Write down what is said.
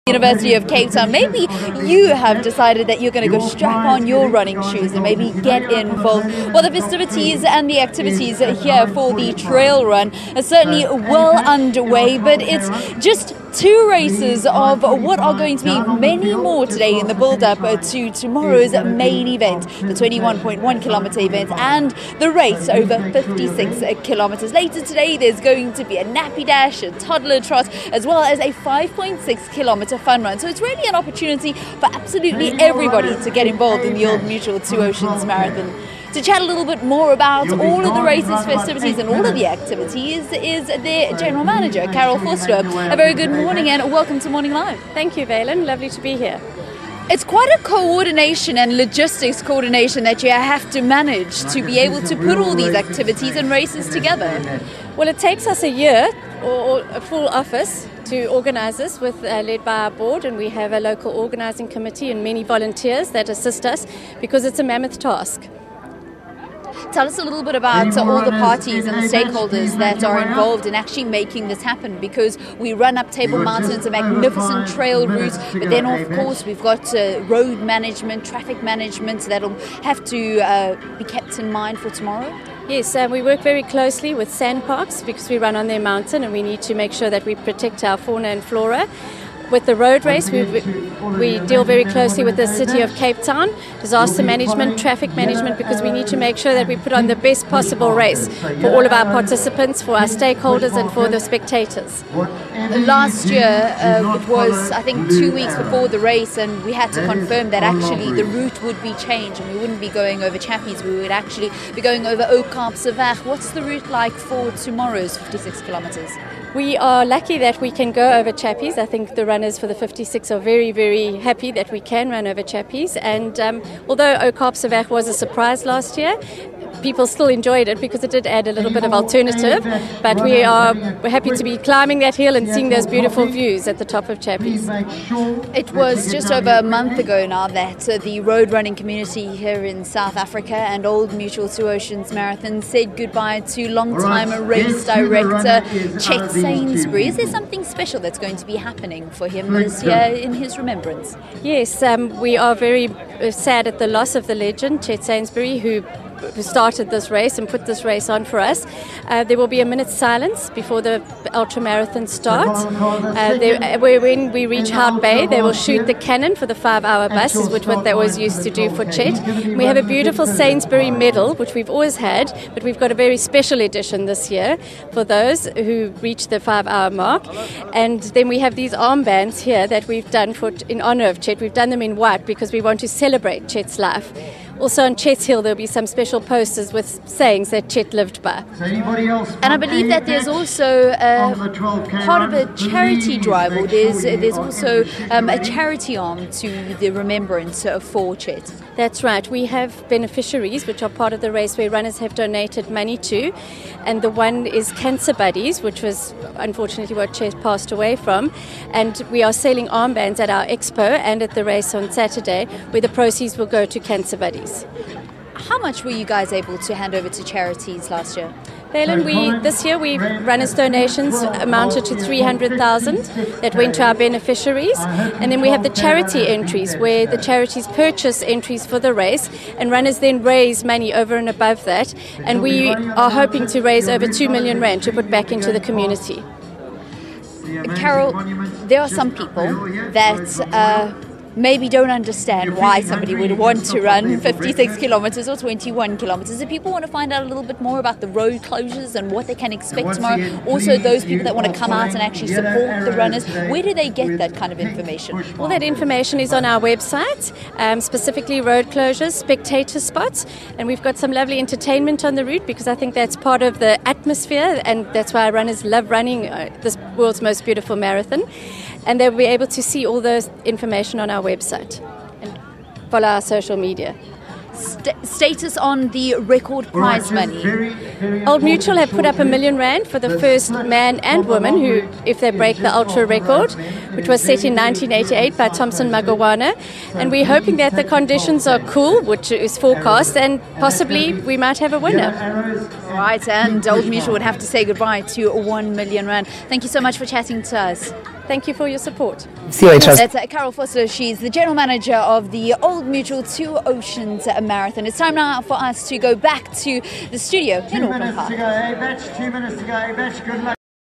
University of Cape Town. Maybe you have decided that you're going to go strap on your running shoes and maybe get involved. Well, the festivities and the activities here for the trail run are certainly well underway, but it's just two races of what are going to be many more today in the build-up to tomorrow's main event, the 21.1 kilometre event and the race over 56 kilometres. Later today there's going to be a nappy dash, a toddler trot, as well as a 5.6 kilometre fun run. So it's really an opportunity for absolutely everybody to get involved in the Old Mutual Two Oceans Marathon. To chat a little bit more about all of the races, festivities and all of the activities is their General Manager, Carol Vosloo. A very good morning and welcome to Morning Live. Thank you, Valen. Lovely to be here. It's quite a coordination and logistics coordination that you have to manage to be able to put all these activities and races together. Well, it takes us a year or a full office to organise this, led by our board, and we have a local organising committee and many volunteers that assist us because it's a mammoth task. Tell us a little bit about all the parties and the stakeholders that are involved in actually making this happen, because we run up Table Mountain. It's a magnificent trail route, but then of course we've got road management, traffic management that'll have to be kept in mind for tomorrow. Yes, we work very closely with sandparks because we run on their mountain and we need to make sure that we protect our fauna and flora. With the road race, we deal very closely with the City of Cape Town, disaster management, traffic management, because we need to make sure that we put on the best possible race for all of our participants, for our stakeholders and for the spectators. Last year, it was, I think, 2 weeks before the race, and we had to confirm that actually the route would be changed and we wouldn't be going over Chappies, we would actually be going over Kaap-Savag. What's the route like for tomorrow's 56 kilometres? We are lucky that we can go over Chappies. I think the runners for the 56 are very, very happy that we can run over Chappies. And although Kaap-Savag was a surprise last year, people still enjoyed it because it did add a little bit of alternative. But we're happy to be climbing that hill and seeing those beautiful views at the top of Chappies. It was just over a month ago now that the road running community here in South Africa and Old Mutual Two Oceans Marathon said goodbye to long-time race director Chet Sainsbury. Is there something special that's going to be happening for him this year in his remembrance? Yes, we are very sad at the loss of the legend Chet Sainsbury, who started this race and put this race on for us. There will be a minute's silence before the ultramarathon starts. When we reach Hout Bay, they will shoot the cannon for the 5-hour bus, which is what they always used to do for Chet. We have a beautiful Sainsbury medal, which we've always had, but we've got a very special edition this year for those who reach the 5-hour mark. And then we have these armbands here that we've done in honour of Chet. We've done them in white because we want to celebrate Chet's life. Also on Chet's Hill there'll be some special posters with sayings that Chet lived by. And I believe that there's also part of a charity drive, or there's also a charity arm to the remembrance for Chet. That's right. We have beneficiaries which are part of the race where runners have donated money to, and the one is Cancer Buddies, which was unfortunately what Chet passed away from, and we are selling armbands at our expo and at the race on Saturday, where the proceeds will go to Cancer Buddies. How much were you guys able to hand over to charities last year? Valen, this year runners' donations amounted to 300,000 that went to our beneficiaries, and then we have the charity entries where the charities purchase entries for the race and runners then raise money over and above that, and we are hoping to raise over 2 million rand to put back into the community. Carol, there are some people that maybe don't understand why somebody would want to run 56 kilometres or 21 kilometres. If people want to find out a little bit more about the road closures and what they can expect tomorrow, also those people that want to come out and actually support the runners, where do they get that kind of information? All that information is on our website, specifically road closures, spectator spots, and we've got some lovely entertainment on the route because I think that's part of the atmosphere, and that's why runners love running this world's most beautiful marathon. And they'll be able to see all those information on our website and follow our social media. Status on the record prize money. Old Mutual have put up R1 million for the first man and woman who, if they break the ultra record, which was set in 1988 by Thompson Magawana. And we're hoping that the conditions are cool, which is forecast, and possibly we might have a winner. Right, and Old Mutual would have to say goodbye to R1 million. Thank you so much for chatting to us. Thank you for your support. CHS. That's Carol Vosloo. She's the general manager of the Old Mutual Two Oceans Marathon. It's time now for us to go back to the studio in Auckland Park. 2 minutes to go, A-Batch, 2 minutes to go, A-Batch, good luck.